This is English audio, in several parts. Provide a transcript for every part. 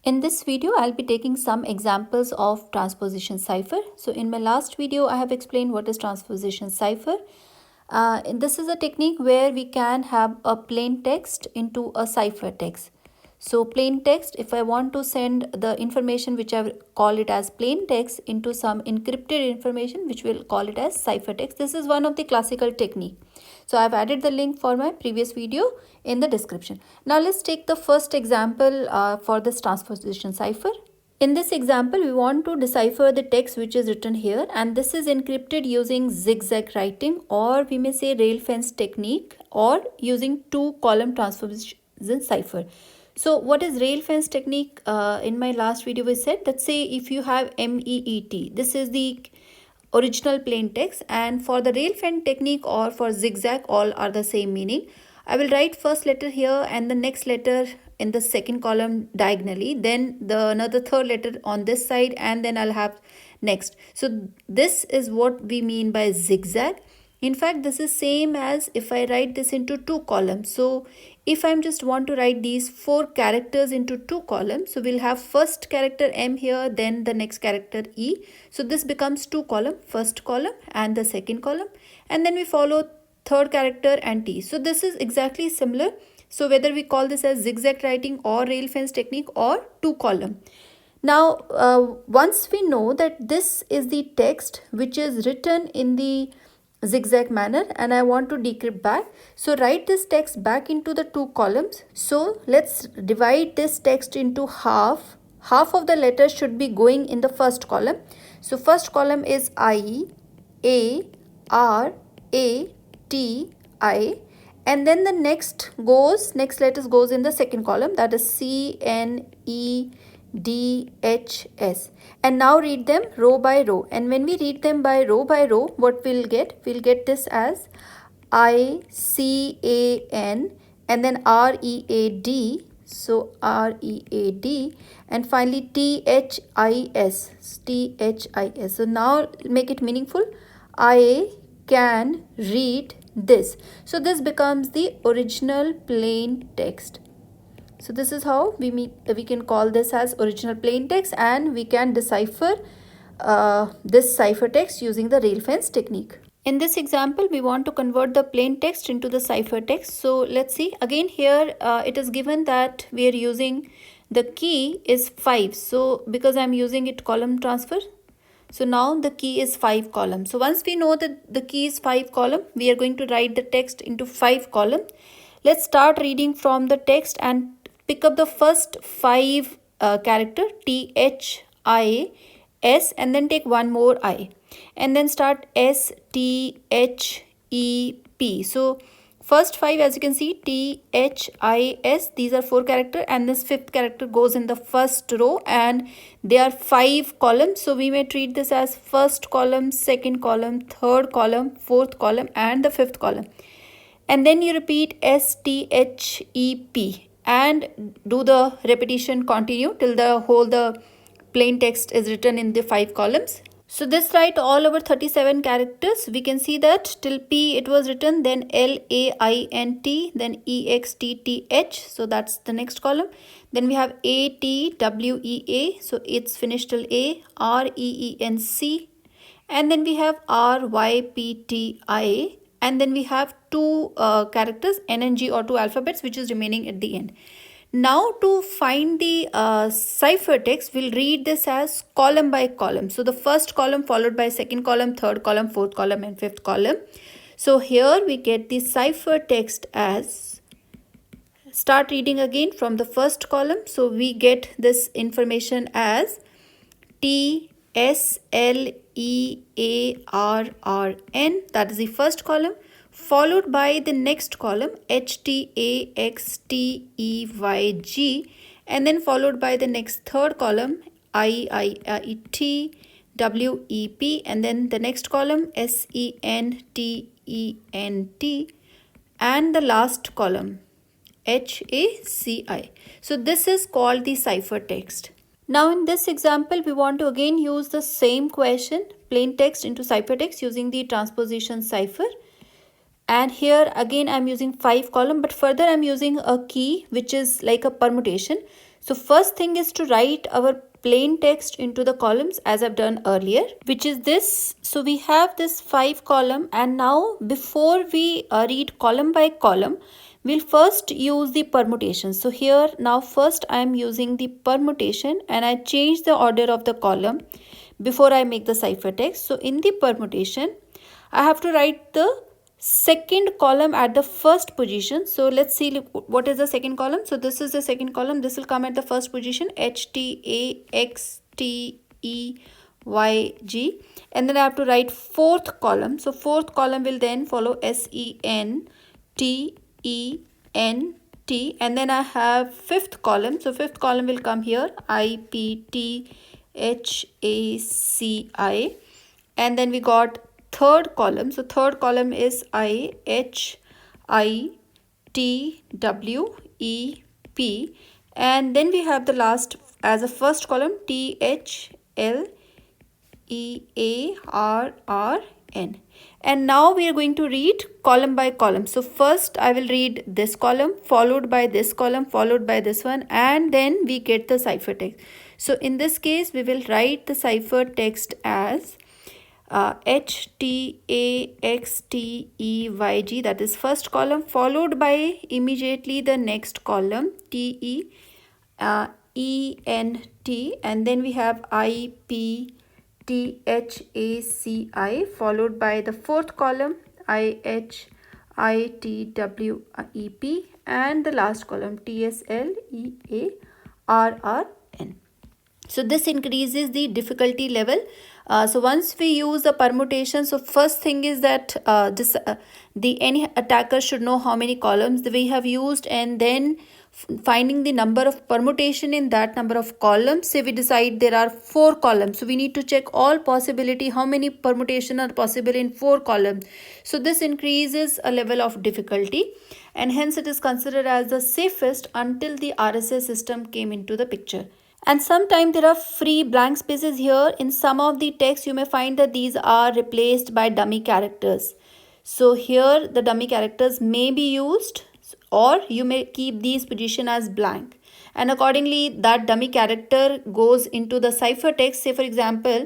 In this video, I'll be taking some examples of transposition cipher. So in my last video, I have explained what is transposition cipher. And this is a technique where we can have a plain text into a cipher text. So plain text, if I want to send the information which I will call it as plain text into some encrypted information which we'll call it as ciphertext. This is one of the classical technique. So I've added the link for my previous video in the description. Now let's take the first example for this transposition cipher. In this example, we want to decipher the text which is written here, and this is encrypted using zigzag writing, or we may say rail fence technique, or using two-column transposition cipher. So what is rail fence technique? In my last video we said that, say if you have MEET, this is the original plain text, and for the rail fence technique or for zigzag, all are the same meaning. I will write first letter here and the next letter in the second column diagonally, then the another third letter on this side, and then I'll have next. So this is what we mean by zigzag. In fact, this is same as if I write this into two columns. So if I'm just want to write these four characters into two columns, so we'll have first character M here, then the next character E. So this becomes two column, first column and the second column, and then we follow third character and T. So this is exactly similar. So whether we call this as zigzag writing or rail fence technique or two column. Now once we know that this is the text which is written in the zigzag manner and I want to decrypt back, so write this text back into the two columns. So let's divide this text into half. Half of the letters should be going in the first column. So first column is I, A, R, A, T, I, and then the next letters goes in the second column, that is C, N, E, D, H, S. And now read them row by row. And when we read them by row, what we'll get? We'll get this as I, C, A, N, and then R, E, A, D. So R, E, A, D, and finally T, H, I, S. T, H, I, S. So now make it meaningful. I can read this. So this becomes the original plain text. So this is how we can call this as original plain text, and we can decipher this ciphertext using the rail fence technique. In this example, we want to convert the plain text into the ciphertext. So let's see. Again here it is given that we are using the key is 5. So because I'm using it column transfer, so now the key is 5 columns. So once we know that the key is 5 column, we are going to write the text into 5 column. Let's start reading from the text and pick up the first 5 character T, H, I, S, and then take one more I, and then start S, T, H, E, P. So first 5, as you can see, T, H, I, S, these are 4 characters, and this 5th character goes in the first row, and they are 5 columns. So we may treat this as first column, second column, third column, fourth column, and the 5th column. And then you repeat S, T, H, E, P, and do the repetition, continue till the plain text is written in the 5 columns. So this write all over 37 characters. We can see that till P it was written, then L, A, I, N, T, then E, X, T, T, H. So that's the next column. Then we have A, T, W, E, A. So it's finished till A, R, E, E, N, C. And then we have R, Y, P, T, I. And then we have 2 characters, N and G, or 2 alphabets, which is remaining at the end. Now to find the ciphertext, we'll read this as column by column. So the first column followed by second column, third column, fourth column, and fifth column. So here we get the ciphertext as, start reading again from the first column. So we get this information as T, S, L, E, A, R, R, N. That is the first column, followed by the next column H, T, A, X, T, E, Y, G, and then followed by the next third column I, T, W, E, P, and then the next column S, E, N, T, E, N, T, and the last column H, A, C, I. So this is called the ciphertext. Now in this example, we want to again use the same question, plain text into ciphertext, using the transposition cipher. And here again I'm using 5 column, but further I'm using a key which is like a permutation. So first thing is to write our plain text into the columns as I've done earlier, which is this. So we have this 5 column, and now before we read column by column, we'll first use the permutation. So here now first I am using the permutation, and I change the order of the column before I make the ciphertext. So in the permutation, I have to write the second column at the first position. So let's see what is the second column. So this is the second column. This will come at the first position, HTAXTEYG, and then I have to write fourth column. So fourth column will then follow SENTENT, and then I have fifth column. So fifth column will come here, IPTHACI, and then we got third column. So third column is IHITWEP, and then we have the last as a first column, THLEARRN. And now we are going to read column by column. So first I will read this column, followed by this column, followed by this one, and then we get the ciphertext. So in this case we will write the ciphertext as HTAXTEYG, that is first column, followed by immediately the next column, TENT, and then we have IPTHACI, followed by the fourth column, IHITWEP, and the last column, TSLEARRN. So this increases the difficulty level. So once we use the permutation, so first thing is that any attacker should know how many columns we have used, and then finding the number of permutation in that number of columns. Say we decide there are 4 columns, so we need to check all possibility how many permutation are possible in 4 columns. So this increases a level of difficulty, and hence it is considered as the safest until the RSA system came into the picture. And sometimes there are free blank spaces here. In some of the text you may find that these are replaced by dummy characters. So here the dummy characters may be used, or you may keep these position as blank, and accordingly that dummy character goes into the ciphertext. Say for example,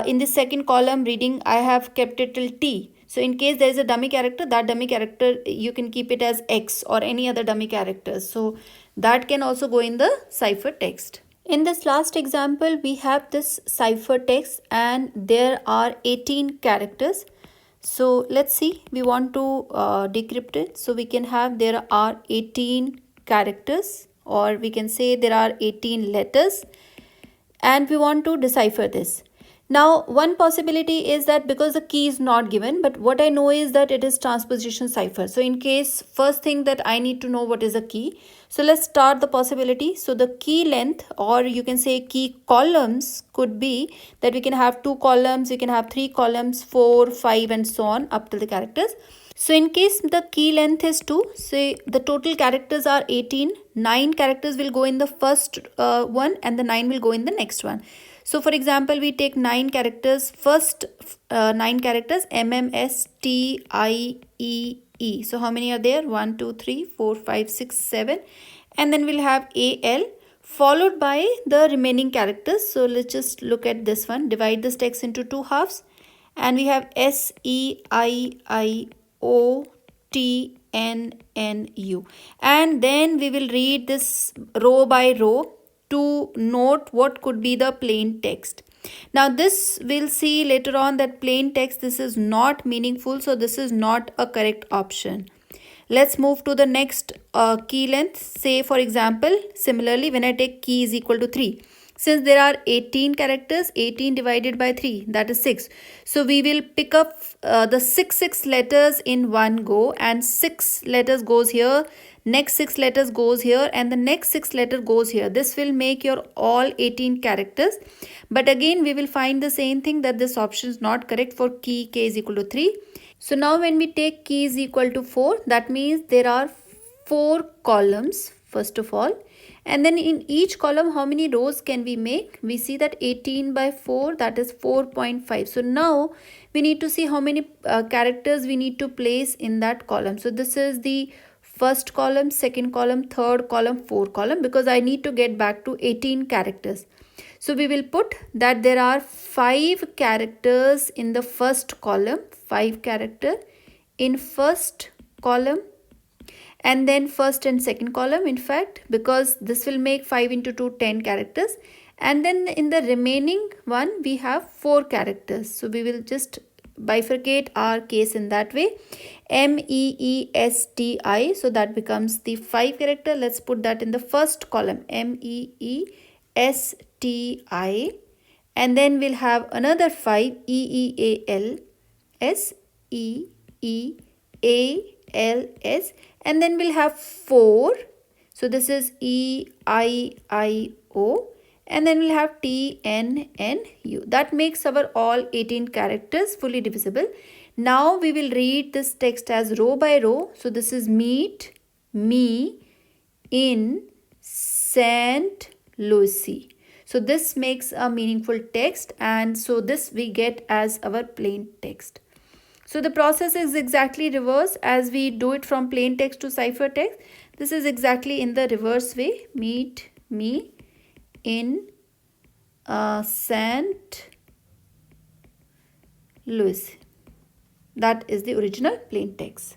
in the second column reading I have kept it till T. So in case there is a dummy character, that dummy character you can keep it as X or any other dummy characters. So that can also go in the ciphertext. In this last example, we have this ciphertext and there are 18 characters. So let's see, we want to decrypt it. So we can have there are 18 characters, or we can say there are 18 letters, and we want to decipher this. Now one possibility is that because the key is not given, but what I know is that it is transposition cipher. So in case, first thing that I need to know what is a key. So let's start the possibility. So the key length, or you can say key columns, could be that we can have 2 columns, we can have 3 columns, 4, 5 and so on up to the characters. So in case the key length is 2, say the total characters are 18, 9 characters will go in the first one and the 9 will go in the next one. So for example, we take 9 characters, first 9 characters, MMSTIEE. So how many are there? 1, 2, 3, 4, 5, 6, 7. And then we'll have AL followed by the remaining characters. So let's just look at this one. Divide this text into 2 halves. And we have SEIIOTNNU. And then we will read this row by row to note what could be the plain text. Now this we'll see later on that plain text, this is not meaningful, so this is not a correct option. Let's move to the next key length. Say for example, similarly when I take key is equal to 3. Since there are 18 characters, 18 divided by 3, that is 6. So we will pick up the 6 letters in one go, and 6 letters goes here, next 6 letters goes here, and the next 6 letter goes here. This will make your all 18 characters. But again we will find the same thing, that this option is not correct for key k is equal to 3. So now when we take key is equal to 4, that means there are 4 columns, first of all, and then in each column how many rows can we make? We see that 18 by 4, that is 4.5. So now we need to see how many characters we need to place in that column. So this is the first column, second column, third column, fourth column, because I need to get back to 18 characters. So we will put that there are 5 characters in the first column, 5 character in first column, and then first and second column, in fact, because this will make 5 into 2, 10 characters, and then in the remaining one we have 4 characters. So we will just bifurcate our case in that way, MEESTI, so that becomes the 5 character. Let's put that in the first column, MEESTI, and then we'll have another 5, EEALSEEALS, and then we'll have 4, so this is EIIO, and then we'll have TNNU. That makes our all 18 characters fully divisible. Now we will read this text as row by row. So this is meet me in St. Lucie. So this makes a meaningful text, and so this we get as our plain text. So the process is exactly reverse as we do it from plain text to cipher text. This is exactly in the reverse way. Meet me in St. Louis. That is the original plain text.